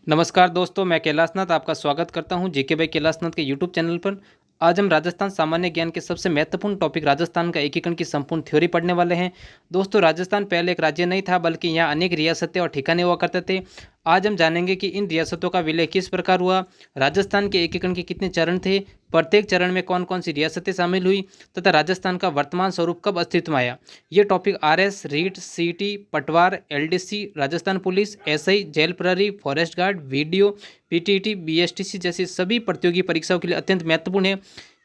नमस्कार दोस्तों, मैं कैलाशनाथ आपका स्वागत करता हूं जेके भाई कैलाशनाथ के यूट्यूब चैनल पर। आज हम राजस्थान सामान्य ज्ञान के सबसे महत्वपूर्ण टॉपिक राजस्थान का एकीकरण की संपूर्ण थ्योरी पढ़ने वाले हैं। दोस्तों, राजस्थान पहले एक राज्य नहीं था, बल्कि यहाँ अनेक रियासतें और ठिकाने हुआ करते थे। आज हम जानेंगे कि इन रियासतों का विलय किस प्रकार हुआ, राजस्थान के एकीकरण के कितने चरण थे, प्रत्येक चरण में कौन कौन सी रियासतें शामिल हुई तथा राजस्थान का वर्तमान स्वरूप कब अस्तित्व में आया। ये topic RS, REET, CT, Patwar, LDC, Rajasthan police, SI, jail प्रहरी, forest guard, VDO, PTT, BSTC जैसी सभी प्रतियोगी परीक्षाओं के लिए अत्यंत महत्वपूर्ण है।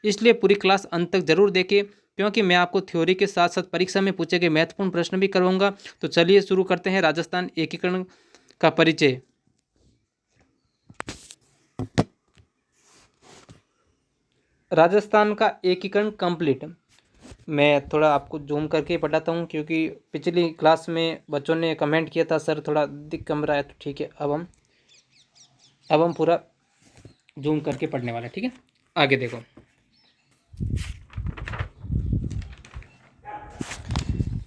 इसलिए पूरी क्लास अंत तक जरूर देखें, क्योंकि मैं आपको थ्योरी के साथ साथ परीक्षा में पूछे गए महत्वपूर्ण प्रश्न भी करवाऊंगा। तो चलिए शुरू करते हैं राजस्थान एकीकरण का परिचय। राजस्थान का एकीकरण कंप्लीट। मैं थोड़ा आपको जूम करके पढ़ाता हूँ, क्योंकि पिछली क्लास में बच्चों ने कमेंट किया था सर थोड़ा दिख कम रहा है। तो ठीक है, अब हम पूरा जूम करके पढ़ने वाले हैं। ठीक है, आगे देखो।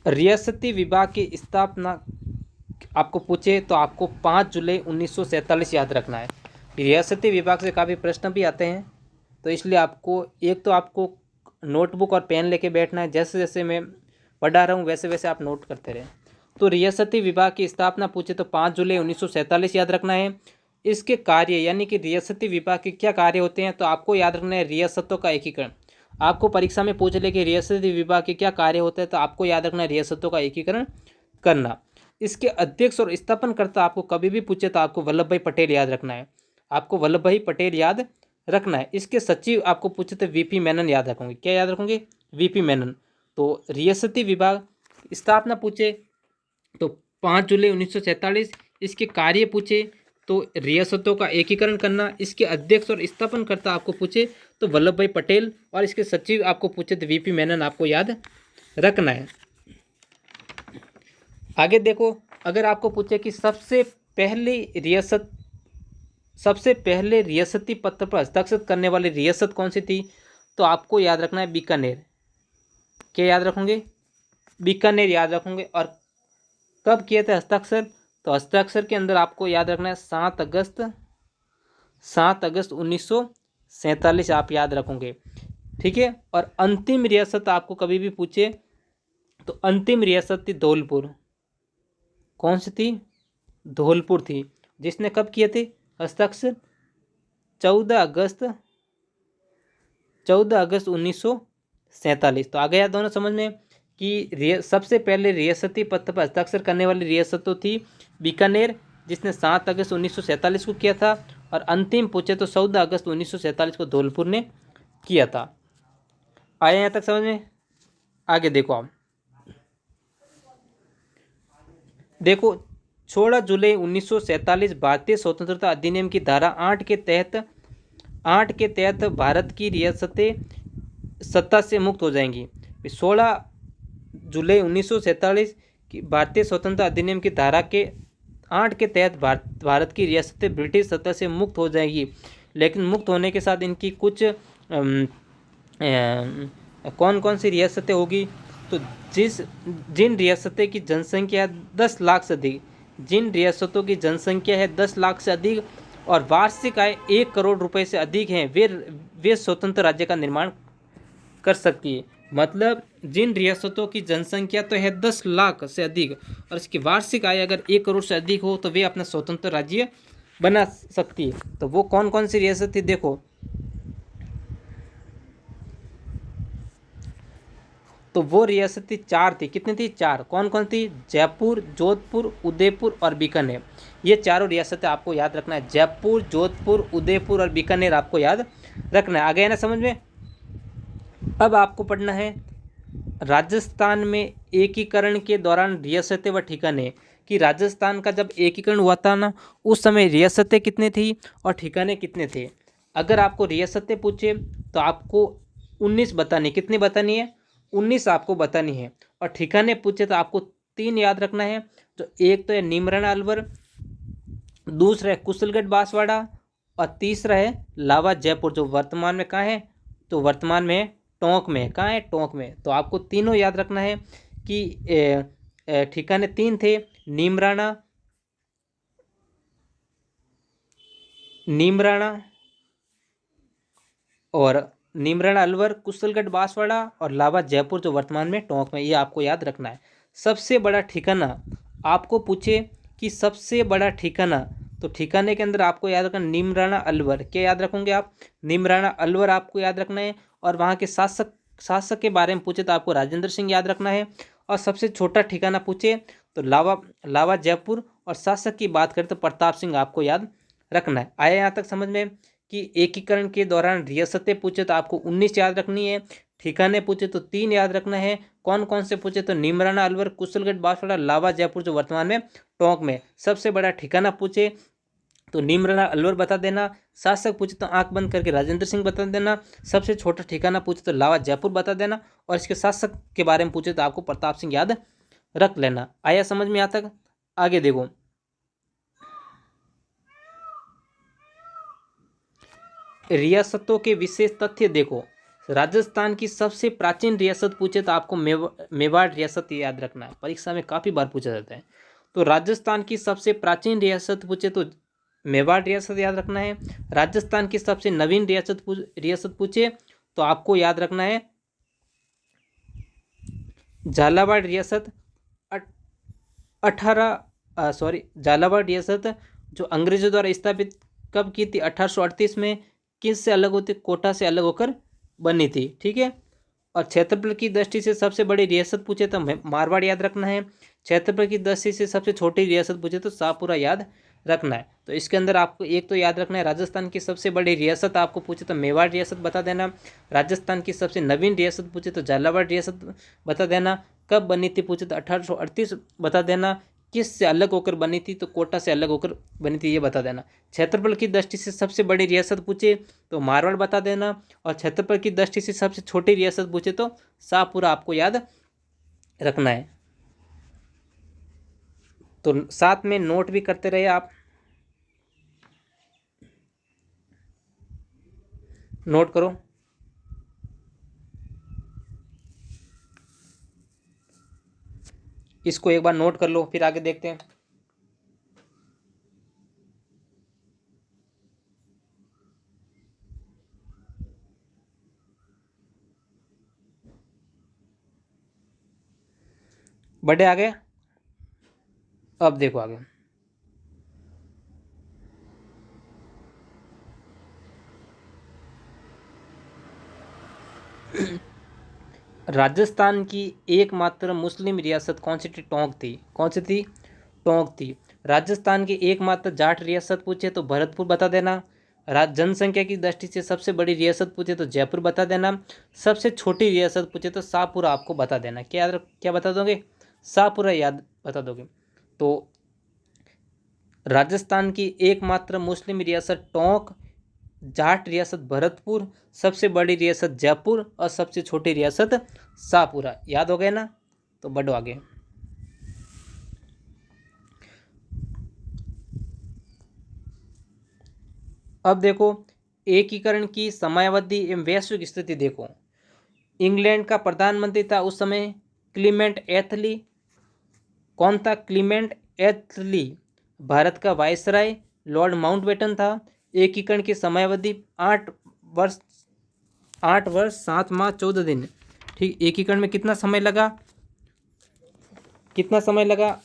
रियासती विभाग की स्थापना आपको पूछे तो आपको 5 जुलाई 1947 याद रखना है। रियासती विभाग से काफ़ी प्रश्न भी आते हैं, तो इसलिए आपको नोटबुक और पेन लेके बैठना है। जैसे जैसे मैं पढ़ा रहा हूँ वैसे वैसे आप नोट करते रहें। तो रियासती विभाग की स्थापना पूछे तो 5 जुलाई 1947 याद रखना है। इसके कार्य यानी कि रियासती विभाग के क्या कार्य होते हैं, तो आपको याद रखना है रियासतों का एकीकरण। आपको परीक्षा में पूछ ले कि रियासती विभाग के क्या कार्य होते हैं, तो आपको याद रखना है रियासतों का एकीकरण करना। इसके अध्यक्ष और स्थापनकर्ता आपको कभी भी पूछे तो आपको वल्लभ भाई पटेल याद रखना है। आपको वल्लभ भाई पटेल याद रखना है। इसके सचिव आपको पूछे तो वीपी मेनन याद रखोगे। क्या याद रखोगे? वीपी मेनन। तो रियासती विभाग स्थापना पूछे तो 5 जुलाई 1947। इसके कार्य पूछे तो रियासतों का एकीकरण करना। इसके अध्यक्ष और स्थापनकर्ता आपको पूछे तो वल्लभ भाई पटेल, और इसके सचिव आपको पूछे तो वीपी मेनन आपको याद रखना है। आगे देखो, अगर आपको पूछे कि सबसे पहले रियासती पत्र पर हस्ताक्षर करने वाली रियासत कौन सी थी, तो आपको याद रखना है बीकानेर। क्या याद रखोगे? बीकानेर याद रखोगे। और कब किए थे हस्ताक्षर, तो हस्ताक्षर के अंदर आपको याद रखना है 7 अगस्त 1947 आप याद रखोगे। ठीक है। और अंतिम रियासत आपको कभी भी पूछे तो अंतिम रियासत थी धौलपुर। कौन सी थी? धौलपुर थी। जिसने कब किए थे हस्ताक्षर? 14 अगस्त 1947। तो आ गया दोनों समझ में कि सबसे पहले रियासती पत्र पर हस्ताक्षर करने वाली रियासत तो थी बीकानेर, जिसने 7 अगस्त 1947 को किया था। और अंतिम पूछे तो 14 अगस्त 1947 को धौलपुर ने किया था। आया यहाँ तक समझ में? आगे देखो आप। देखो, 16 जुलाई 1947 भारतीय स्वतंत्रता अधिनियम की धारा 8 के तहत भारत की रियासतें सत्ता से मुक्त हो जाएंगी। 16 जुलाई 1947 की भारतीय स्वतंत्रता अधिनियम की धारा के 8 के तहत भारत की रियासतें ब्रिटिश सत्ता से मुक्त हो जाएगी। लेकिन मुक्त होने के साथ इनकी कुछ कौन कौन सी रियासतें होगी, तो जिन रियासतें की जनसंख्या 10 लाख से अधिक, जिन रियासतों की जनसंख्या है 10 लाख से अधिक और वार्षिक आय 1 करोड़ रुपए से अधिक हैं, वे स्वतंत्र राज्य का निर्माण कर सकती है। मतलब जिन रियासतों की जनसंख्या तो है 10 लाख से अधिक और इसकी वार्षिक आय अगर 1 करोड़ से अधिक हो, तो वे अपना स्वतंत्र राज्य बना सकती है। तो वो कौन कौन सी रियासत थी देखो, तो वो रियासतें 4 थी। कितनी थी? 4। कौन कौन थी? जयपुर, जोधपुर, उदयपुर और बीकानेर। ये चारों रियासतें आपको याद रखना है। जयपुर, जोधपुर, उदयपुर और बीकानेर आपको याद रखना है। आ गया ना समझ में? अब आपको पढ़ना है राजस्थान में एकीकरण के दौरान रियासतें व ठिकाने। कि राजस्थान का जब एकीकरण हुआ था ना, उस समय रियासतें कितने थी और ठिकाने कितने थे। अगर आपको रियासतें पूछे तो आपको 19 बतानी। कितनी बतानी है? 19 आपको बतानी है। और ठिकाने पूछे तो आपको 3 याद रखना है। तो एक तो है नीमराना अलवर, दूसरा है कुशलगढ़ बांसवाड़ा और तीसरा है लावा जयपुर, जो वर्तमान में कहाँ है? तो वर्तमान में टोंक में। कहाँ है? टोंक में। तो आपको तीनों याद रखना है कि ठिकाने 3 थे, नीमराना, नीमराणा और नीमराणा अलवर, कुशलगढ़ बांसवाड़ा और लावा जयपुर जो वर्तमान में टोंक में, ये आपको याद रखना है। सबसे बड़ा ठिकाना आपको पूछे कि सबसे बड़ा ठिकाना, तो ठिकाने के अंदर आपको याद रखना नीमराणा अलवर। क्या याद रखोगे आप? नीमराणा अलवर आपको याद रखना है। और वहाँ के शासक के बारे में पूछे तो आपको राजेंद्र सिंह याद रखना है। और सबसे छोटा ठिकाना पूछे तो लावा जयपुर, और शासक की बात करें तो प्रताप सिंह आपको याद रखना है। आया यहाँ तक समझ में कि एकीकरण के दौरान रियासतें पूछे तो आपको 19 याद रखनी है, ठिकाने पूछे तो 3 याद रखना है। कौन कौन से पूछे तो नीमराणा अलवर, कुशलगढ़ बांसवाड़ा, लावा जयपुर जो वर्तमान में टोंक में। सबसे बड़ा ठिकाना पूछे तो नीमराणा अलवर बता देना, शासक पूछे तो आंख बंद करके राजेंद्र सिंह बता देना, सबसे छोटा ठिकाना पूछे तो लावा जयपुर बता देना, और इसके शासक के बारे में पूछे तो आपको प्रताप सिंह याद रख लेना। आया समझ में यहाँ तक? आगे देखो, रियासतों के विशेष तथ्य देखो। राजस्थान की सबसे प्राचीन रियासत पूछे तो आपको मेवाड़ रियासत याद रखना है, परीक्षा में काफ़ी बार पूछा जाता है। तो राजस्थान की सबसे प्राचीन रियासत पूछे तो मेवाड़ रियासत याद रखना है। राजस्थान की सबसे नवीन रियासत पूछे तो आपको याद रखना है झालावाड़ रियासत। झालावाड़ रियासत जो अंग्रेजों द्वारा स्थापित कब की थी? 1838 में। किस से अलग होती? कोटा से अलग होकर बनी थी, ठीक है। और क्षेत्रफल की दृष्टि से सबसे बड़ी रियासत पूछे तो मारवाड़ याद रखना है। क्षेत्रफल की दृष्टि से सबसे छोटी रियासत पूछे तो शाहपुरा याद रखना है। तो इसके अंदर आपको एक तो याद रखना है, राजस्थान की सबसे बड़ी रियासत आपको पूछे तो मेवाड़ रियासत बता देना। राजस्थान की सबसे नवीन रियासत पूछे तो झालावाड़ रियासत बता देना। कब बनी थी पूछे तो 1838 बता देना। किस से अलग होकर बनी थी? तो कोटा से अलग होकर बनी थी, ये बता देना। क्षेत्रफल की दृष्टि से सबसे बड़ी रियासत पूछे तो मारवाड़ बता देना, और क्षेत्रफल की दृष्टि से सबसे छोटी रियासत पूछे तो शाहपुरा आपको याद रखना है। तो साथ में नोट भी करते रहे आप, नोट करो। इसको एक बार नोट कर लो, फिर आगे देखते हैं। बड़े आगे, अब देखो आगे। राजस्थान की एकमात्र मुस्लिम रियासत कौन सी थी? टोंक थी। कौन सी थी? टोंक थी। राजस्थान की एकमात्र जाट रियासत पूछे तो भरतपुर बता देना। जनसंख्या की दृष्टि से सबसे बड़ी रियासत पूछे तो जयपुर बता देना। सबसे छोटी रियासत पूछे तो शाहपुरा आपको बता देना। क्या बता दोगे? शाहपुरा याद बता दोगे। तो राजस्थान की एकमात्र मुस्लिम रियासत टोंक, जाट रियासत भरतपुर, सबसे बड़ी रियासत जयपुर, और सबसे छोटी रियासत शाहपुरा। याद हो गए ना? तो बढ़ो आगे। अब देखो, एकीकरण की समयावधि एवं वैश्विक स्थिति देखो। इंग्लैंड का प्रधानमंत्री था उस समय क्लीमेंट एथली। कौन था? क्लीमेंट एथली। भारत का वायसराय लॉर्ड माउंटबेटन था। एकीकरण की समयावधि 8 वर्ष 7 माह 14 दिन। ठीक, एकीकरण में कितना समय लगा?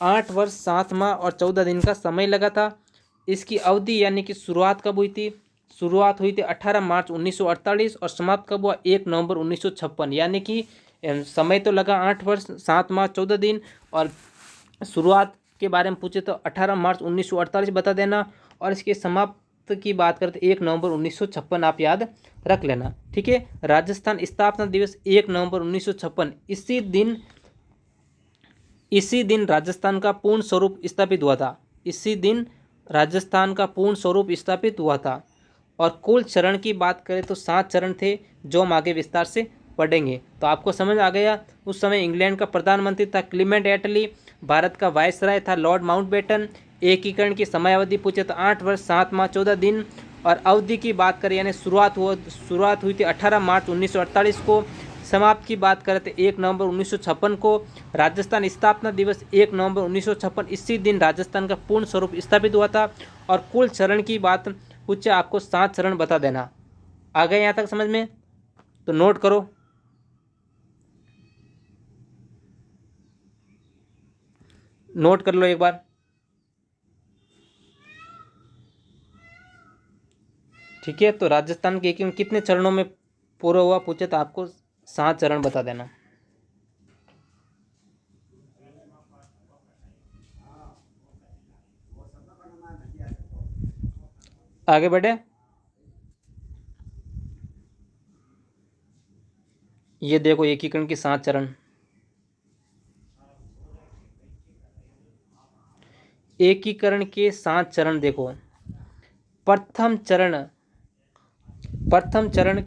8 वर्ष 7 माह और 14 दिन का समय लगा था। इसकी अवधि यानी कि शुरुआत कब हुई थी? शुरुआत हुई थी 18 मार्च 1948 और समाप्त कब हुआ? 1 नवंबर 1956। यानी कि समय तो लगा 8 वर्ष 7 माह 14 दिन, और शुरुआत के बारे में पूछे तो 18 मार्च 1948 बता देना, और इसके समाप्त की बात करते 1 नवंबर 1956 आप याद रख लेना, ठीक है। राजस्थान स्थापना दिवस 1 नवंबर 1956। इसी दिन राजस्थान का पूर्ण स्वरूप स्थापित हुआ था। इसी दिन राजस्थान का पूर्ण स्वरूप स्थापित हुआ था। और कुल चरण की बात करें तो 7 चरण थे, जो हम आगे विस्तार से पढ़ेंगे। तो आपको समझ आ गया। उस समय इंग्लैंड का प्रधानमंत्री था क्लीमेंट एटली, भारत का वायसराय था लॉर्ड माउंटबेटन। एकीकरण की समयावधि पूछे तो 8 वर्ष 7 माह 14 दिन, और अवधि की बात करें यानी शुरुआत हुई थी 18 मार्च 1948 को। समाप्त की बात करें तो 1 नवंबर 1956 को। राजस्थान स्थापना दिवस 1 नवंबर 1956। इसी दिन राजस्थान का पूर्ण स्वरूप स्थापित हुआ था। और कुल चरण की बात पूछे आपको 7 चरण बता देना। आ गए यहाँ तक समझ में? तो नोट करो। नोट कर लो एक बार। ठीक है, तो राजस्थान के एकीकरण कितने चरणों में पूरा हुआ पूछे तो आपको 7 चरण बता देना। आगे बढ़े। ये देखो एकीकरण के 7 चरण। एकीकरण के 7 चरण देखो। प्रथम चरण, प्रथम चरण,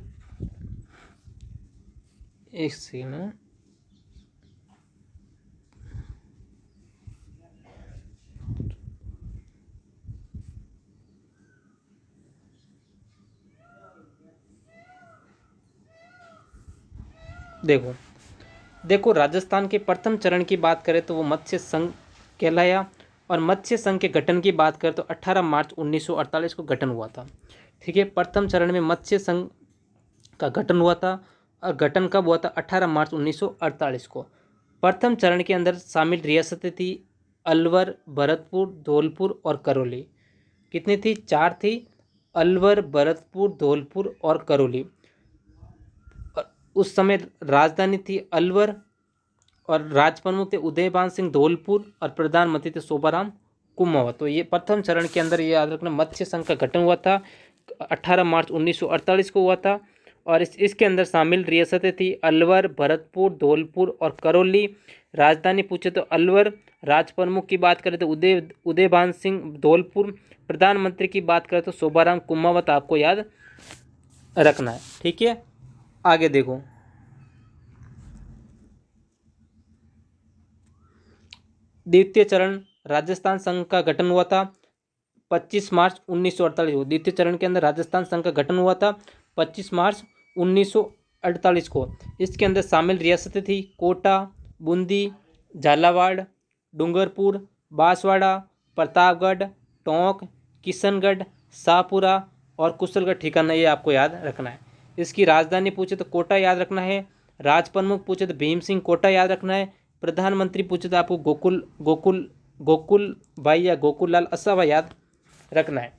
एक सेकंड, देखो देखो राजस्थान के प्रथम चरण की बात करें तो वो मत्स्य संघ कहलाया। और मत्स्य संघ के गठन की बात करें तो 18 मार्च 1948 को गठन हुआ था। ठीक है, प्रथम चरण में मत्स्य संघ का गठन हुआ था। और गठन कब हुआ था? 18 मार्च 1948 को। प्रथम चरण के अंदर शामिल रियासतें थी अलवर, भरतपुर, धौलपुर और करौली। कितनी थी? 4 थी। अलवर, भरतपुर, धौलपुर और करौली। और उस समय राजधानी थी अलवर और राजप्रमुख थे उदयभान सिंह धौलपुर और प्रधानमंत्री थे शोभाराम कुमावत। तो ये प्रथम चरण के अंदर ये याद रखना, मत्स्य संघ का गठन हुआ था 18 मार्च 1948 को हुआ था। और इसके अंदर शामिल रियासतें थी अलवर, भरतपुर, धौलपुर और करौली। राजधानी पूछे तो अलवर, राजप्रमुख की बात करें तो उदयभान सिंह धौलपुर, प्रधानमंत्री की बात करें तो शोभाराम कुमावत आपको याद रखना है। ठीक है, आगे देखो। द्वितीय चरण, राजस्थान संघ का गठन हुआ था 25 मार्च 1948 को। द्वितीय चरण के अंदर राजस्थान संघ का गठन हुआ था 25 मार्च 1948 को। इसके अंदर शामिल रियासतें थी कोटा, बूंदी, झालावाड़, डूंगरपुर, बांसवाड़ा, प्रतापगढ़, टोंक, किशनगढ़, शाहपुरा और कुशलगढ़ ठिकाना। ये आपको याद रखना है। इसकी राजधानी पूछे तो कोटा याद रखना है। राजप्रमुख पूछे तो भीम सिंह कोटा याद रखना है। प्रधानमंत्री पूछे तो आपको गोकुल गोकुल गोकुल भाई या गोकुल लाल असावा याद रखना है।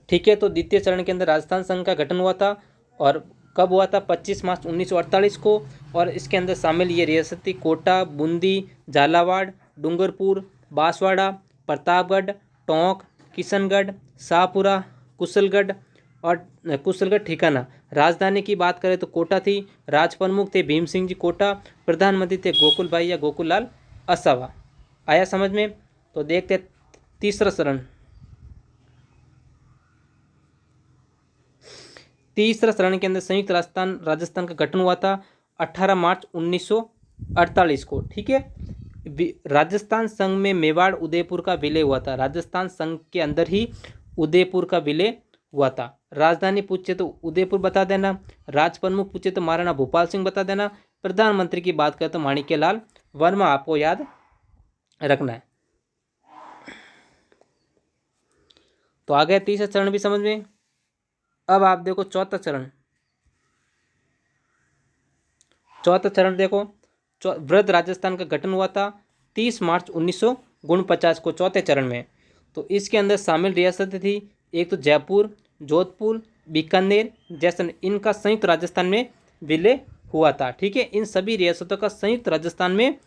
ठीक है, तो द्वितीय चरण के अंदर राजस्थान संघ का गठन हुआ था और कब हुआ था? 25 मार्च 1948 को। और इसके अंदर शामिल ये रियासती कोटा, बूंदी, झालावाड़, डूंगरपुर, बांसवाड़ा, प्रतापगढ़, टोंक, किशनगढ़, शाहपुरा, कुशलगढ़ और कुशलगढ़ ठिकाना। राजधानी की बात करें तो कोटा थी। राजप्रमुख थे भीम सिंह जी कोटा। प्रधानमंत्री थे गोकुल भाई या गोकुल लाल असावा। आया समझ में? तो देखते तीसरा चरण। तीसरा चरण के अंदर संयुक्त राजस्थान का गठन हुआ था 18 मार्च 1948 को। ठीक है, राजस्थान संघ में मेवाड़ उदयपुर का विलय हुआ था। राजस्थान संघ के अंदर ही उदयपुर का विलय हुआ था। राजधानी पूछे तो उदयपुर बता देना। राजप्रमुख पूछे तो महाराणा भूपाल सिंह बता देना। प्रधानमंत्री की बात करें तो माणिक्यलाल वर्मा आपको याद रखना है। तो आ गया तीसरा चरण भी समझ में। अब आप देखो चौथा चरण। चौथा चरण देखो, वृहद राजस्थान का गठन हुआ था 30 मार्च 1949 को चौथे चरण में। तो इसके अंदर शामिल रियासतें थी एक तो जयपुर, जोधपुर, बीकानेर, जैसलमेर। इनका संयुक्त राजस्थान में विलय हुआ था। ठीक है, इन सभी रियासतों का संयुक्त राजस्थान में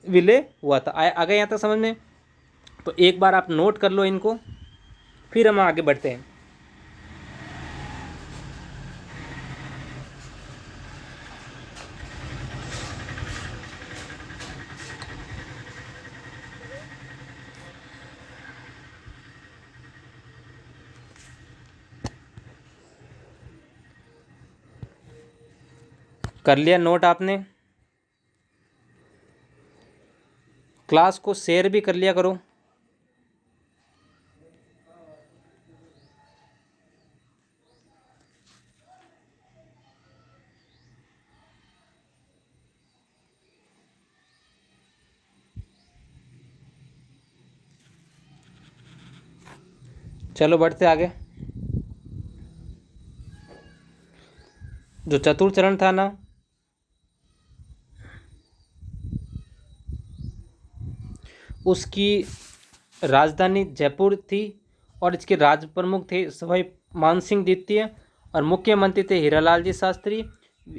विलय हुआ था। आ गए यहाँ तक समझ में? तो एक बार आप नोट कर लो इनको, फिर हम आगे बढ़ते हैं। कर लिया नोट आपने? क्लास को शेयर भी कर लिया करो। चलो बढ़ते आगे। जो चतुर्थ चरण था ना, उसकी राजधानी जयपुर थी और इसके राज प्रमुख थे सवाई मानसिंह द्वितीय और मुख्यमंत्री थे हीरालाल जी शास्त्री।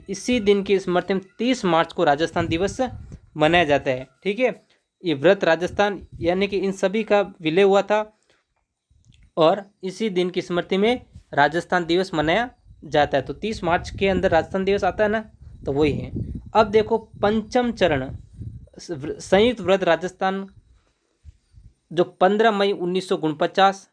इसी दिन की स्मृति में 30 मार्च को राजस्थान दिवस मनाया जाता है। ठीक है, ये व्रत राजस्थान यानी कि इन सभी का विलय हुआ था और इसी दिन की स्मृति में राजस्थान दिवस मनाया जाता है। तो 30 मार्च के अंदर राजस्थान दिवस आता है ना, तो वही है। अब देखो पंचम चरण संयुक्त व्रत राजस्थान, जो 15 मई 1949,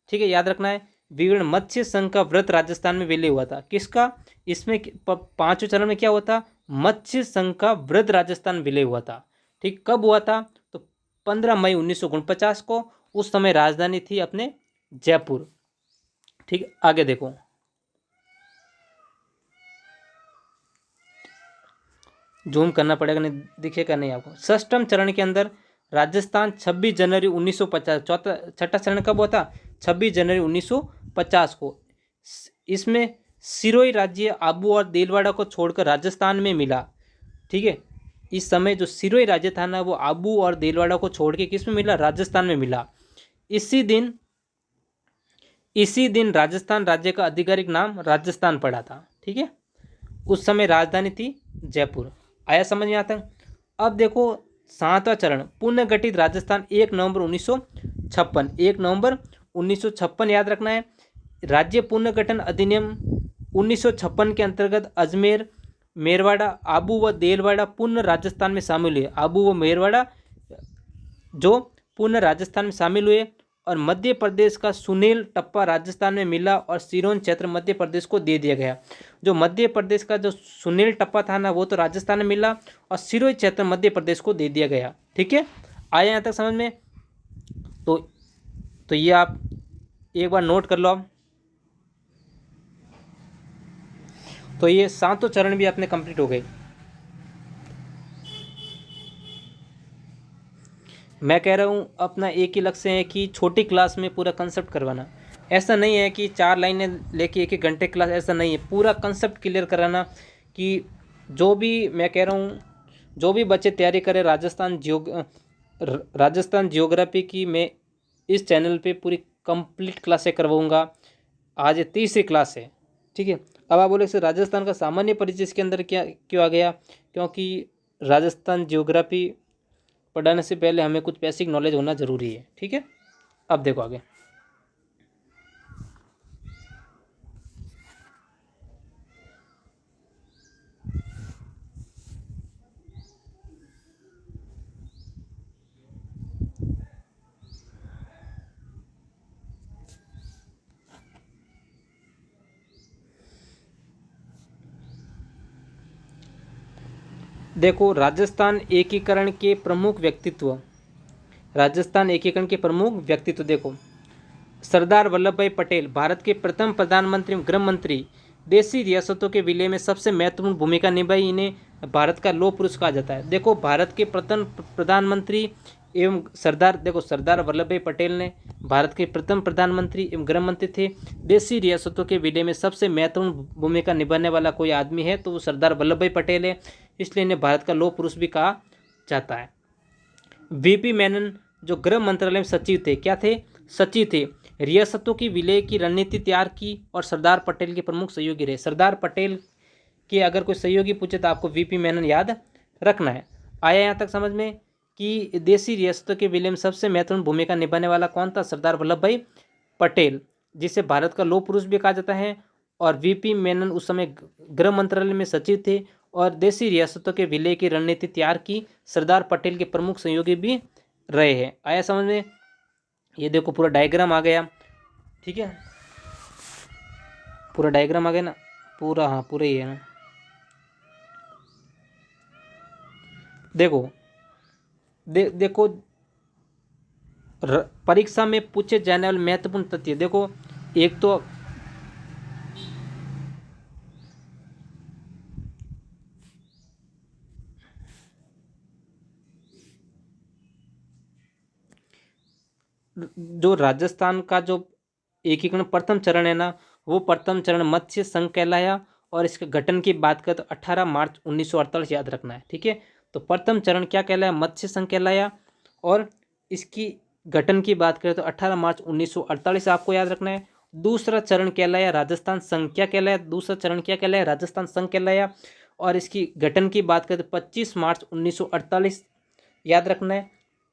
ठीक है, याद रखना है। विवरण मत्स्य संघ का व्रत राजस्थान में विलय हुआ था। किसका? इसमें पांचवें चरण में क्या हुआ था? मत्स्य संघ का व्रत राजस्थान विलय हुआ था। ठीक, कब हुआ था? तो 15 मई 1949 को। उस समय राजधानी थी अपने जयपुर। ठीक, आगे देखो। जूम करना पड़ेगा, नहीं दिखेगा नहीं आपको। षष्ठम चरण के अंदर राजस्थान 26 जनवरी 1950, छठा चरण कब हुआ था? 26 जनवरी 1950 को। इसमें सिरोही राज्य आबू और देलवाड़ा को छोड़कर राजस्थान में मिला। ठीक है, इस समय जो सिरोही राज्य था ना, वो आबू और देलवाड़ा को छोड़ के किस में मिला? राजस्थान में मिला। इसी दिन राजस्थान राज्य का आधिकारिक नाम राजस्थान पड़ा था। ठीक है, उस समय राजधानी थी जयपुर। आया समझ में आता? अब देखो 7वां चरण पुनर्गठित राजस्थान 1 नवंबर 1956। 1 नवंबर 1956 याद रखना है। राज्य पुनर्गठन अधिनियम 1956 के अंतर्गत अजमेर, मेरवाड़ा, आबू व देलवाड़ा पुनः राजस्थान में शामिल हुए। आबू व मेरवाड़ा जो पुनः राजस्थान में शामिल हुए और मध्य प्रदेश का सुनील टप्पा राजस्थान में मिला और सिरोंज क्षेत्र मध्य प्रदेश को दे दिया गया। जो मध्य प्रदेश का जो सुनील टप्पा था ना, वो तो राजस्थान में मिला और सिरोंज क्षेत्र मध्य प्रदेश को दे दिया गया। ठीक है, आया यहाँ तक समझ में? तो ये आप एक बार नोट कर लो आप। तो ये 7 चरण भी अपने कंप्लीट हो गए। मैं कह रहा हूँ अपना एक ही लक्ष्य है कि छोटी क्लास में पूरा कंसेप्ट करवाना। ऐसा नहीं है कि 4 लाइनें लेके 1-1 घंटे क्लास, ऐसा नहीं है। पूरा कंसेप्ट क्लियर कराना कि जो भी मैं कह रहा हूँ, जो भी बच्चे तैयारी करें राजस्थान जियोग्राफी की, मैं इस चैनल पे पूरी कंप्लीट क्लासें करवाऊँगा। आज ये 30वीं क्लास है। ठीक है, अब आप बोले सर राजस्थान का सामान्य परिचय इसके अंदर क्या क्यों आ गया? क्योंकि राजस्थान जियोग्राफी पढ़ाने से पहले हमें कुछ बेसिक नॉलेज होना ज़रूरी है। ठीक है, अब देखो आगे। देखो राजस्थान एकीकरण के प्रमुख व्यक्तित्व देखो। सरदार वल्लभ भाई पटेल भारत के प्रथम प्रधानमंत्री एवं गृह मंत्री। देशी रियासतों के विलय में सबसे महत्वपूर्ण भूमिका निभाई। इन्हें भारत का लौह पुरुष कहा जाता है। देखो भारत के प्रथम प्रधानमंत्री एवं सरदार वल्लभ भाई पटेल ने भारत के प्रथम प्रधानमंत्री एवं गृह मंत्री थे। देशी रियासतों के विलय में सबसे महत्वपूर्ण भूमिका निभाने वाला कोई आदमी है तो वो सरदार वल्लभ भाई पटेल है, इसलिए इन्हें भारत का लौह पुरुष भी कहा जाता है। वीपी मेनन जो गृह मंत्रालय में सचिव थे, क्या थे? सचिव थे। रियासतों की विलय की रणनीति तैयार की और सरदार पटेल के प्रमुख सहयोगी रहे। सरदार पटेल के अगर कोई सहयोगी पूछे तो आपको वीपी मेनन याद रखना है। आया यहाँ तक समझ में कि देशी रियासतों के विलय में सबसे महत्वपूर्ण भूमिका निभाने वाला कौन था? सरदार वल्लभ भाई पटेल, जिसे भारत का लौह पुरुष भी कहा जाता है। और वीपी मेनन उस समय गृह मंत्रालय में सचिव थे और देशी रियासतों के विलय की रणनीति तैयार की। सरदार पटेल के प्रमुख सहयोगी भी रहे हैं। आया समझ में? ये देखो पूरा डायग्राम आ गया। ठीक है, पूरा डायग्राम आ गया ना पूरा? हाँ पूरा ही है ना। देखो देखो परीक्षा में पूछे जाने वाले महत्वपूर्ण तथ्य देखो। एक तो जो राजस्थान का जो एकीकरण प्रथम चरण है ना, वो प्रथम चरण मत्स्य संघ कहलाया। और इसके गठन की बात करें तो 18 मार्च 1948 याद रखना है, ठीक है। तो प्रथम चरण क्या कहलाया, मत्स्य संघ कहलाया। और इसकी गठन की बात करें तो 18 मार्च 1948 आपको याद रखना है। दूसरा चरण कहलाया राजस्थान संघ, क्या कहलाया, दूसरा चरण क्या कहलाया, राजस्थान संघ कहलाया। और इसकी गठन की बात करें तो 25 मार्च 1948 याद रखना है।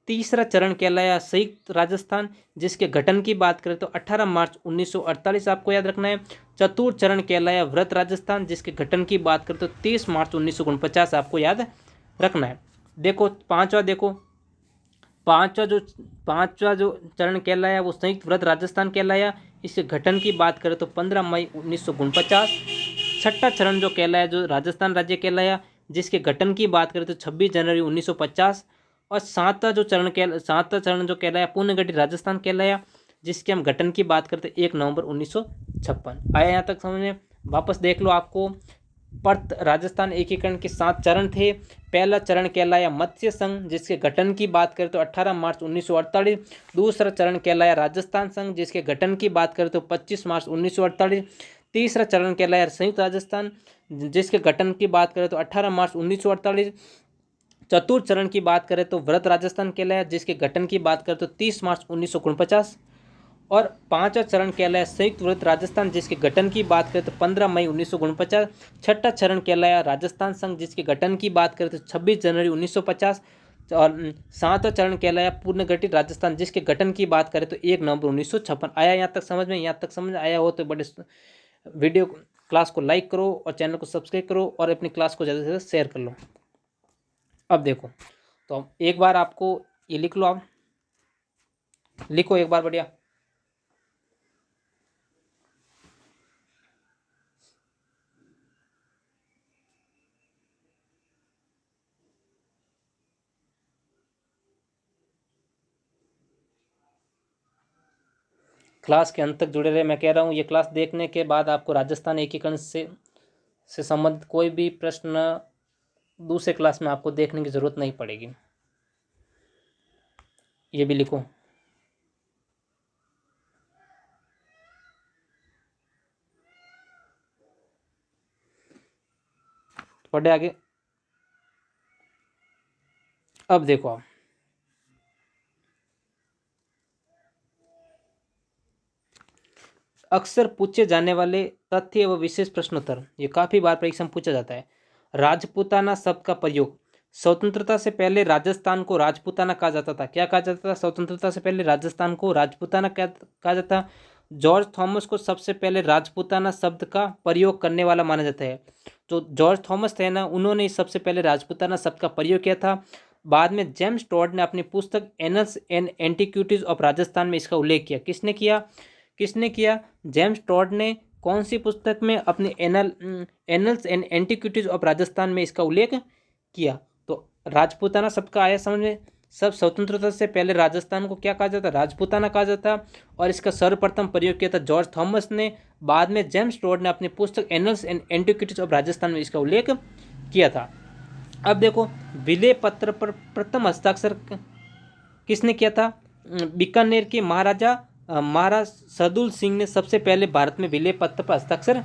तीसरा चरण कहलाया संयुक्त राजस्थान, जिसके गठन की बात करें तो 18 मार्च 1948 आपको याद रखना है। चतुर्थ चरण कहलाया वृहत राजस्थान, जिसके गठन की बात करें तो 30 मार्च 1949 आपको याद रखना है। देखो पांचवा जो चरण कहलाया वो संयुक्त वृहत राजस्थान कहलाया। इसके गठन की बात करें तो 15 मई 1949। छठा चरण जो कहलाया जो राजस्थान राज्य कहलाया, जिसके गठन की बात करें तो 26 जनवरी 1950। और सातवां चरण जो कहलाया पूर्ण गठित राजस्थान कहलाया, जिसके हम गठन की बात करते 1 नवंबर 1956। आया यहाँ तक समझ में? वापस देख लो, आपको राजस्थान एकीकरण के 7 चरण थे। पहला चरण कहलाया मत्स्य संघ, जिसके गठन की बात करें तो 18 मार्च 1948। दूसरा चरण कहलाया राजस्थान संघ, जिसके गठन की बात करें तो 25 मार्च 1948। तीसरा चरण कहलाया संयुक्त राजस्थान, जिसके गठन की बात करें तो 18 मार्च 1948। चतुर्थ चरण की बात करें तो वृहत राजस्थान कहलाया, जिसके गठन की बात करें तो 30 मार्च 1949। और पांचवा चरण कहलाया संयुक्त वृहत राजस्थान, जिसके गठन की बात करें तो 15 मई 1949। छठा चरण कहलाया राजस्थान संघ, जिसके गठन की बात करें तो 26 जनवरी 1950। और सातवां चरण कहलाया पूर्ण गठित राजस्थान, जिसके गठन की बात करें तो 1 नवंबर 1956। आया यहाँ तक समझ में? यहाँ तक समझ आया हो तो बड़े वीडियो क्लास को लाइक करो और चैनल को सब्सक्राइब करो और अपनी क्लास को ज़्यादा से ज़्यादा शेयर कर लो। अब देखो, तो एक बार आपको ये लिख लो, आप लिखो एक बार, बढ़िया। क्लास के अंत तक जुड़े रहे। मैं कह रहा हूँ ये क्लास देखने के बाद आपको राजस्थान एकीकरण से संबंधित कोई भी प्रश्न दूसरे क्लास में आपको देखने की ज़रूरत नहीं पड़ेगी। ये भी लिखो। पढ़े आगे। अब देखो आप, अक्सर पूछे जाने वाले तथ्य व विशेष प्रश्नोत्तर, ये काफी बार परीक्षा में पूछा जाता है। राजपूताना शब्द का प्रयोग, स्वतंत्रता से पहले राजस्थान को राजपूताना कहा जाता था। क्या कहा जाता था? स्वतंत्रता से पहले राजस्थान को राजपूताना कहा जाता। जॉर्ज थॉमस को सबसे पहले राजपूताना शब्द का प्रयोग करने वाला माना जाता है। जो जॉर्ज थॉमस थे ना, उन्होंने सबसे पहले राजपूताना शब्द का प्रयोग किया था। बाद में जेम्स टॉड ने अपनी पुस्तक annuls and antiquities of Rajasthan में इसका उल्लेख किया। किसने किया? जेम्स टॉड ने कौन सी पुस्तक में? अपने annuls and antiquities of Rajasthan में इसका उल्लेख किया। तो राजपूताना सबका आया समझ में? सब स्वतंत्रता से पहले राजस्थान को क्या कहा जाता? राजपूताना कहा जाता। और इसका सर्वप्रथम प्रयोग किया था जॉर्ज थॉमस ने। बाद में जेम्स टॉड ने अपनी पुस्तक annuls and antiquities of Rajasthan में इसका उल्लेख किया था। अब देखो, विलय पत्र पर प्रथम हस्ताक्षर किसने किया था? बीकानेर के महाराजा सदुल सिंह ने सबसे पहले भारत में विलय पत्र पर हस्ताक्षर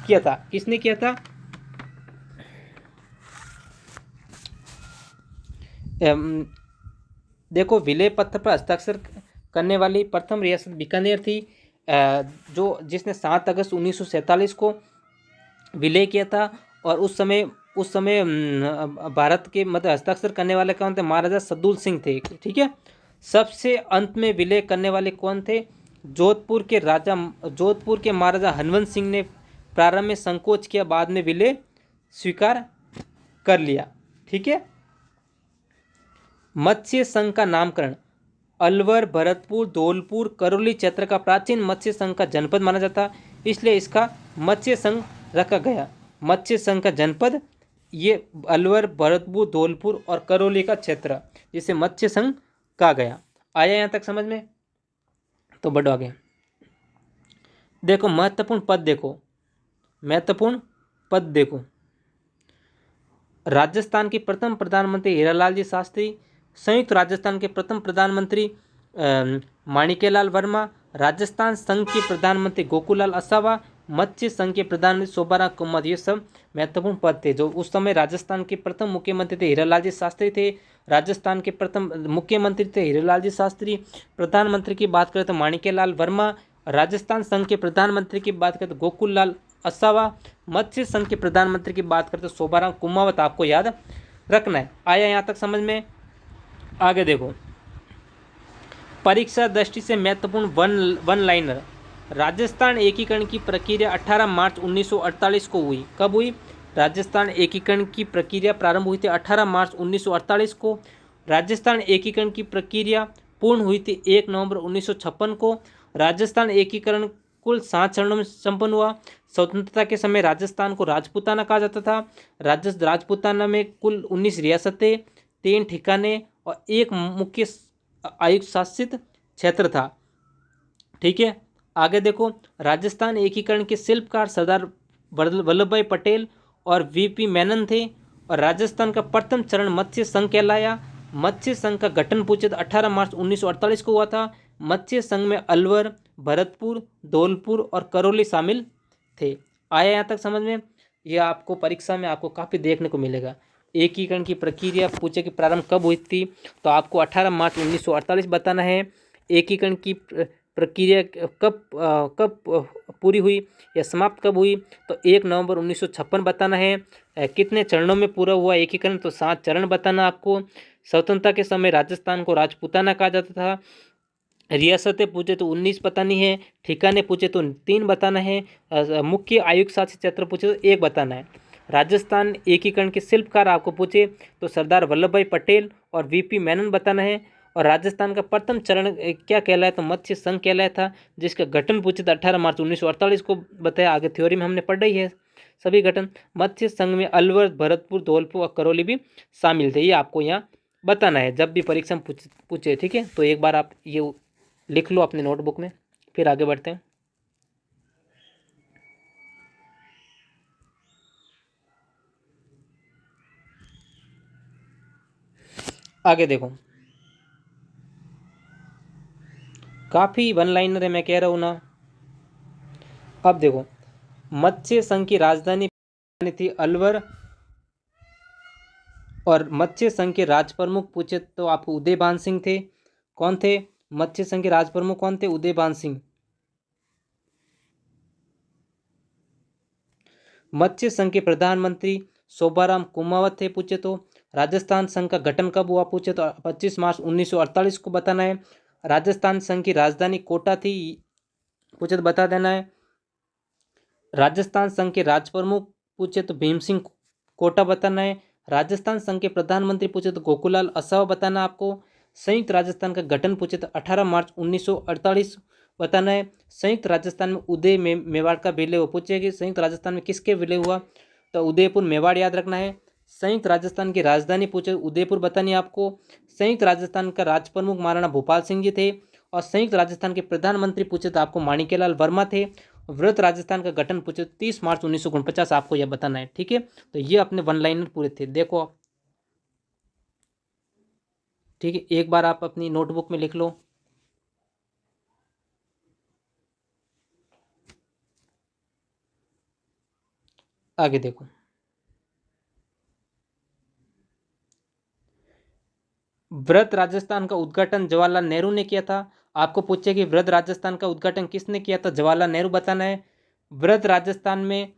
किया था। किसने किया था? देखो, विलय पत्र पर हस्ताक्षर करने वाली प्रथम रियासत बीकानेर थी, जिसने 7 अगस्त 1947 को विलय किया था। और उस समय भारत के मतलब हस्ताक्षर करने वाले कौन थे? महाराजा सदुल सिंह थे, ठीक है। सबसे अंत में विलय करने वाले कौन थे? जोधपुर के महाराजा हनवंत सिंह ने प्रारंभ में संकोच किया, बाद में विलय स्वीकार कर लिया, ठीक है। मत्स्य संघ का नामकरण, अलवर, भरतपुर, धौलपुर, करौली क्षेत्र का प्राचीन मत्स्य संघ का जनपद माना जाता, इसलिए इसका मत्स्य संघ रखा गया। मत्स्य संघ का जनपद ये अलवर, भरतपुर, धौलपुर और करौली का क्षेत्र, जिसे मत्स्य संघ कहा गया। आया यहाँ तक समझ में? तो बढ़ो आगे। देखो, महत्वपूर्ण पद देखो। राजस्थान के प्रथम प्रधानमंत्री हीरालाल जी शास्त्री, संयुक्त राजस्थान के प्रथम प्रधानमंत्री माणिक्यलाल वर्मा, राजस्थान संघ के प्रधानमंत्री गोकुलाल असावा, मत्स्य संघ के प्रधानमंत्री शोभाराम कुमावत, ये सब महत्वपूर्ण पद थे। जो उस समय राजस्थान के प्रथम मुख्यमंत्री थे हीरालाल जी शास्त्री थे। राजस्थान के प्रथम मुख्यमंत्री थे हीरालाल जी शास्त्री। प्रधानमंत्री की बात करें तो माणिक्यलाल वर्मा। राजस्थान संघ के प्रधानमंत्री की बात करें तो गोकुलाल असावा। मत्स्य संघ के प्रधानमंत्री की बात करें तो शोभाराम कुमावत। आपको याद रखना है। आया यहाँ तक समझ में? आगे देखो, परीक्षा दृष्टि से महत्वपूर्ण वन लाइनर। राजस्थान एकीकरण की प्रक्रिया 18 मार्च 1948 को हुई। कब हुई? राजस्थान एकीकरण की प्रक्रिया प्रारंभ हुई थी 18 मार्च 1948 को। राजस्थान एकीकरण की प्रक्रिया पूर्ण हुई थी 1 नवंबर 1956 को। राजस्थान एकीकरण कुल 7 चरणों में संपन्न हुआ। स्वतंत्रता के समय राजस्थान को राजपूताना कहा जाता था। राजपूताना में कुल 19 रियासतें, 3 ठिकाने और 1 मुख्य आयुक्त शासित क्षेत्र था। ठीक है, आगे देखो, राजस्थान एकीकरण के शिल्पकार सरदार वल्लभ भाई पटेल और वीपी मेनन थे। और राजस्थान का प्रथम चरण मत्स्य संघ कहलाया। मत्स्य संघ का गठन पूछे तो 18 मार्च 1948 को हुआ था। मत्स्य संघ में अलवर, भरतपुर, धौलपुर और करौली शामिल थे। आया यहाँ तक समझ में? यह आपको परीक्षा में आपको काफ़ी देखने को मिलेगा। एकीकरण की प्रक्रिया पूछे कि प्रारंभ कब हुई थी, तो आपको 18 मार्च 1948 बताना है। एकीकरण की प्रक्रिया कब पूरी हुई या समाप्त कब हुई, तो 1 नवंबर 1956 बताना है। कितने चरणों में पूरा हुआ एकीकरण, तो 7 चरण बताना आपको। स्वतंत्रता के समय राजस्थान को राजपूताना कहा जाता था। रियासतें पूछे तो 19 बतानी है। ठिकाने पूछे तो 3 बताना है। मुख्य आयुक्त शासित क्षेत्र पूछे तो 1 बताना है। राजस्थान एकीकरण के शिल्पकार आपको पूछे तो सरदार वल्लभ भाई पटेल और वीपी मेनन बताना है। और राजस्थान का प्रथम चरण क्या कहलाया, तो मत्स्य संघ कहलाया था, जिसका गठन पूछे तो 18 मार्च 1948 को बताया। आगे थ्योरी में हमने पढ़ रही है सभी गठन। मत्स्य संघ में अलवर, भरतपुर, धौलपुर और करौली भी शामिल थे। ये आपको यहाँ बताना है जब भी परीक्षा में पूछे। ठीक है, तो एक बार आप ये लिख लो अपने नोटबुक में, फिर आगे बढ़ते हैं। आगे देखो, काफी वन लाइनर है, मैं कह रहा हूं ना। अब देखो, मत्स्य संघ की राजधानी थी अलवर। और मत्स्य संघ के राज प्रमुख पूछे तो आपको उदयभान सिंह थे। कौन थे? मत्स्य संघ के राज प्रमुख कौन थे? उदयभान सिंह। मत्स्य संघ के प्रधानमंत्री शोभाराम कुमावत थे पूछे तो। राजस्थान संघ का गठन कब हुआ पूछे तो 25 मार्च 1948 को बताना है। राजस्थान संघ की राजधानी कोटा थी पूछे तो बता देना है। राजस्थान संघ के राज प्रमुख पूछे तो भीम सिंह कोटा बताना है। राजस्थान संघ के प्रधानमंत्री पूछे तो गोकुलाल असावा बताना आपको। संयुक्त राजस्थान का गठन पूछे तो 18 मार्च 1948 बताना है। संयुक्त राजस्थान में उदय मेवाड़ का विलय हुआ पूछे कि संयुक्त राजस्थान में किसके विलय हुआ, तो उदयपुर मेवाड़ याद रखना है। संयुक्त राजस्थान की राजधानी पूछे उदयपुर बतानी है आपको। संयुक्त राजस्थान का राज प्रमुख महाराणा भोपाल सिंह जी थे। और संयुक्त राजस्थान के प्रधानमंत्री पूछे तो आपको माणिक्यलाल वर्मा थे। वृहत राजस्थान का गठन पूछे 30 मार्च 1949 आपको यह बताना है। ठीक है, तो ये अपने वन लाइनर पूरे थे। देखो आप, ठीक है, एक बार आप अपनी नोटबुक में लिख लो। आगे देखो, वृहत राजस्थान का उद्घाटन जवाहरलाल नेहरू ने किया था। आपको पूछे कि वृहत राजस्थान का उद्घाटन किसने किया था, जवाहरलाल नेहरू बताना है। वृहत राजस्थान में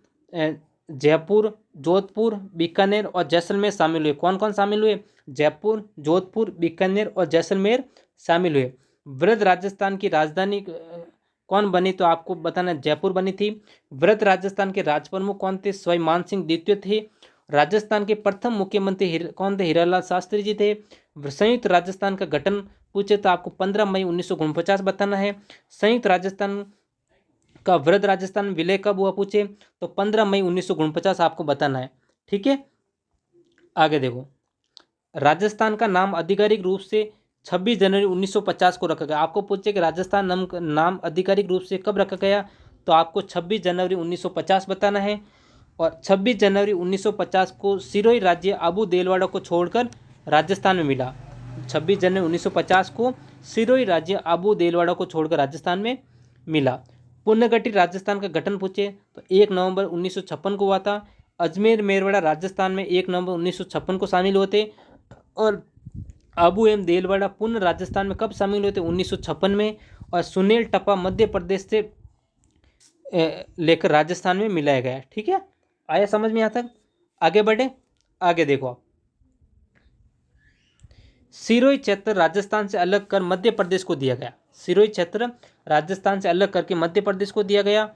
जयपुर, जोधपुर, बीकानेर और जैसलमेर शामिल हुए। कौन कौन शामिल हुए? जयपुर, जोधपुर, बीकानेर और जैसलमेर शामिल हुए। वृहत राजस्थान की राजधानी कौन बनी, तो आपको बताना जयपुर बनी थी। वृहत राजस्थान के राज प्रमुख कौन थे? सवाई मानसिंह द्वितीय थे। राजस्थान के प्रथम मुख्यमंत्री कौन थे? हीरालाल शास्त्री जी थे। संयुक्त राजस्थान का गठन पूछे तो आपको 15 मई 1949 बताना है। संयुक्त राजस्थान का वृहत राजस्थान में विलय कब हुआ पूछे तो 15 मई 1949 आपको बताना है। ठीक है, आगे देखो, राजस्थान का नाम आधिकारिक रूप से 26 जनवरी 1950 को रखा गया। आपको पूछे कि राजस्थान नाम आधिकारिक रूप से कब रखा गया, तो आपको 26 जनवरी 1950 बताना है। और 26 जनवरी 1950 को सिरोही राज्य आबू देलवाड़ा को छोड़कर राजस्थान में मिला। 26 जनवरी 1950 को सिरोही राज्य आबू देलवाड़ा को छोड़कर राजस्थान में मिला। पुनर्गठित राजस्थान का गठन पूछे तो 1 नवंबर 1956 को हुआ था। अजमेर मेरवाड़ा राजस्थान में 1 नवंबर 1956 को शामिल हुए थे। और आबू एवं देलवाड़ा पुनः राजस्थान में कब शामिल हुए थे? 1956 में। और सुनेल टप्पा मध्य प्रदेश से लेकर राजस्थान में मिलाया गया। ठीक है, आया समझ में यहाँ तक? आगे बढ़े, आगे देखो आप। सिरोही क्षेत्र राजस्थान से अलग कर मध्य प्रदेश को दिया गया। सिरोही क्षेत्र राजस्थान से अलग करके मध्य प्रदेश को दिया गया।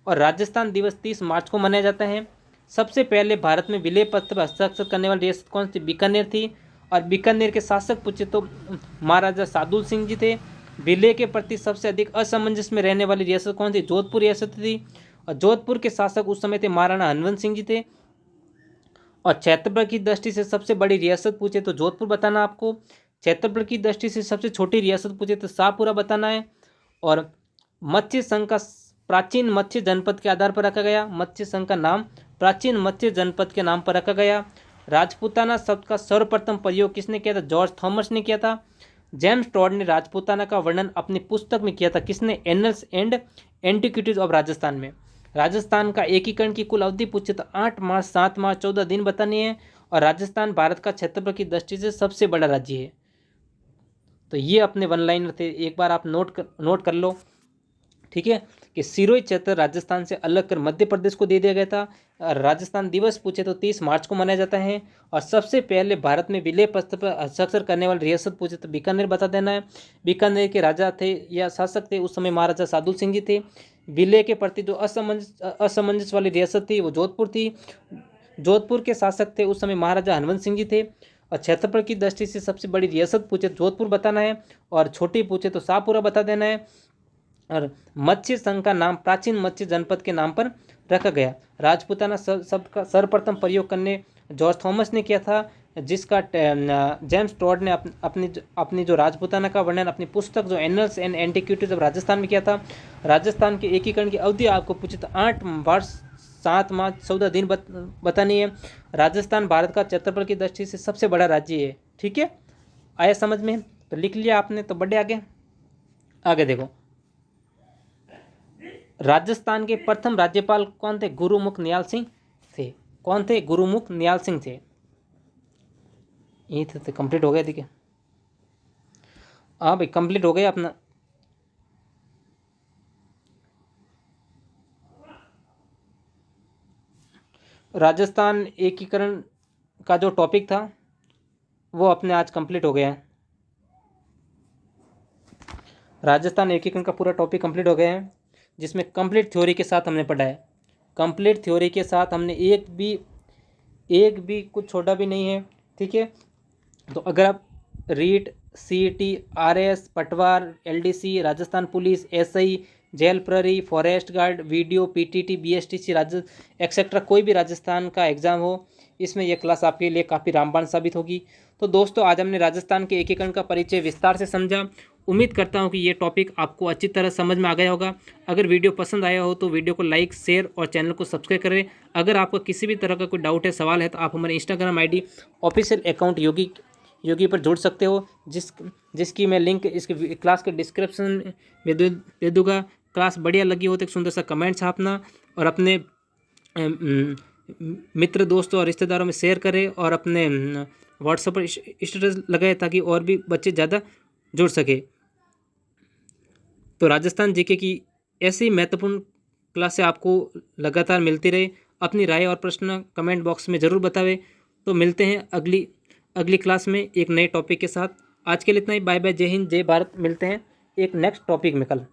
और राजस्थान दिवस 30 मार्च को मनाया जाता है। सबसे पहले भारत में विलय पत्र पर हस्ताक्षर करने वाली रियासत कौन सी? बीकानेर थी। और बीकानेर के शासक पूछे तो महाराजा सादुल सिंह जी थे। विलय के प्रति सबसे अधिक असमंजस में रहने वाली रियासत कौन थी? जोधपुर रियासत थी। और जोधपुर के शासक उस समय थे महाराणा हनवंत सिंह जी थे। और क्षेत्रफल की दृष्टि से सबसे बड़ी रियासत पूछे तो जोधपुर बताना आपको। क्षेत्रफल की दृष्टि से सबसे छोटी रियासत पूछे तो शाहपुरा बताना है। और मत्स्य संघ का प्राचीन मत्स्य जनपद के आधार पर रखा गया। मत्स्य संघ का नाम प्राचीन मत्स्य जनपद के नाम पर रखा गया। राजपूताना शब्द का सर्वप्रथम प्रयोग किसने किया था? जॉर्ज थॉमस ने किया था। जेम्स टॉड ने राजपूताना का वर्णन अपनी पुस्तक में किया था। किसने? Annuls and antiquities of Rajasthan में। राजस्थान का एकीकरण की कुल अवधि पूछे तो 8 मार्च, 7 मार्च, 14 दिन बतानी है। और राजस्थान भारत का क्षेत्रफल की दृष्टि से सबसे बड़ा राज्य है। तो ये अपने वन लाइनर थे, एक बार आप नोट कर लो। ठीक है, कि सिरोही क्षेत्र राजस्थान से अलग कर मध्य प्रदेश को दे दिया गया था। राजस्थान दिवस पूछे तो 30 मार्च को मनाया जाता है। और सबसे पहले भारत में विलय पत्र पर हस्ताक्षर करने वाली रियासत पूछे तो बीकानेर बता देना है। बीकानेर के राजा थे या शासक थे उस समय महाराजा सादुल सिंह जी थे। विलय के प्रति जो असमंजस वाली रियासत थी वो जोधपुर थी। जोधपुर के शासक थे उस समय महाराजा हनवंत सिंह जी थे। और क्षेत्रफल की दृष्टि से सबसे बड़ी रियासत पूछे तो जोधपुर बताना है। और छोटी पूछे तो शाहपुरा बता देना है। और मत्स्य संघ का नाम प्राचीन मत्स्य जनपद के नाम पर रखा गया। राजपूताना शब्द का सर्वप्रथम प्रयोग करने जॉर्ज थॉमस ने किया था, जिसका जेम्स टॉड ने अपनी जो राजपूताना का वर्णन अपनी पुस्तक जो annuls and antiquities of Rajasthan में किया था। राजस्थान के एकीकरण की अवधि आपको पूछे तो 8 वर्ष 7 मार्च 14 दिन बतानी है। राजस्थान भारत का क्षेत्रफल की दृष्टि से सबसे बड़ा राज्य है। ठीक है, आया समझ में? तो लिख लिया आपने, तो बढ़े आगे। आगे देखो, राजस्थान के प्रथम राज्यपाल कौन थे? गुरुमुख निहाल सिंह थे। कौन थे? गुरुमुख निहाल सिंह थे। ये तो कंप्लीट हो गया। ठीक है, हाँ भाई कंप्लीट हो गया अपना। राजस्थान एकीकरण का जो टॉपिक था वो अपने आज कंप्लीट हो गया है। राजस्थान एकीकरण का पूरा टॉपिक कंप्लीट हो गया है, जिसमें कंप्लीट थ्योरी के साथ हमने पढ़ा है। कंप्लीट थ्योरी के साथ हमने एक भी कुछ छोटा भी नहीं है। ठीक है, तो अगर आप REET, CET, RS, Patwar, LDC, Rajasthan police, SI, jail प्रहरी, forest guard, VDO, PTT, BSTC etcetera कोई भी राजस्थान का एग्ज़ाम हो, इसमें यह क्लास आपके लिए काफ़ी रामबाण साबित होगी। तो दोस्तों, आज हमने राजस्थान के एकीकरण का परिचय विस्तार से समझा। उम्मीद करता हूं कि ये टॉपिक आपको अच्छी तरह समझ में आ गया होगा। अगर वीडियो पसंद आया हो तो वीडियो को लाइक, शेयर और चैनल को सब्सक्राइब करें। अगर आपको किसी भी तरह का कोई डाउट है, सवाल है, तो आप हमारे इंस्टाग्राम आईडी ऑफिशियल अकाउंट योगी पर जुड़ सकते हो, जिसकी मैं लिंक इसके क्लास के डिस्क्रिप्शन में दे दूँगा। क्लास बढ़िया लगी हो तो एक सुंदर सा कमेंट छापना और अपने मित्र, दोस्तों और रिश्तेदारों में शेयर करें और अपने व्हाट्सएप पर स्टेटस लगाए ताकि और भी बच्चे ज़्यादा जुड़ सके। तो राजस्थान जीके की ऐसी महत्वपूर्ण क्लासें आपको लगातार मिलती रहे। अपनी राय और प्रश्न कमेंट बॉक्स में ज़रूर बतावें। तो मिलते हैं अगली क्लास में एक नए टॉपिक के साथ। आज के लिए इतना ही। बाय बाय, जय हिंद, जय भारत। मिलते हैं एक नेक्स्ट टॉपिक में कल।